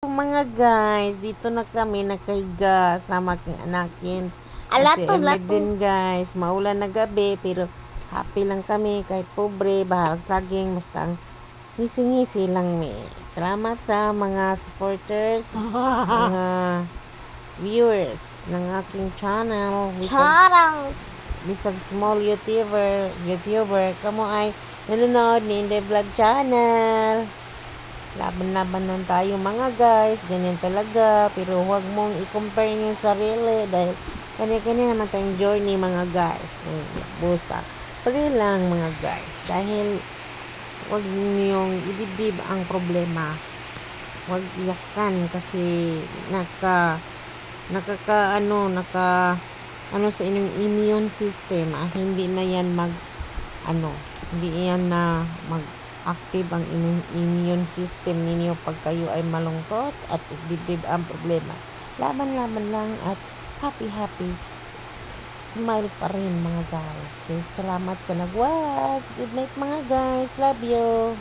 Mga guys, dito na kami nakahiga sa aking anakins. Kasi Lato. imagine guys, maulan na gabi pero happy lang kami kahit pobre, bahalag saging, basta ang ngisi-ngisi lang mi. Salamat sa mga supporters, mga viewers ng aking channel. Charang. Bisag small YouTuber, kamo ay nanonood ni Inday Vlog Channel. Laban-laban lang tayo mga guys, ganyan talaga, pero huwag mong i-compare yung sarili dahil kanya-kanya naman tayong journey mga guys, may busa. Pare lang mga guys, dahil huwag niyong idibdib ang problema, huwag iyakan kasi naka sa inyong immune system, hindi na yan hindi yan na mag-active ang immune system ninyo pag kayo ay malungkot at idibdib ang problema. Laban-laban lang at happy smile pa rin mga guys. Okay, salamat sa nagwas. Good night mga guys, love you.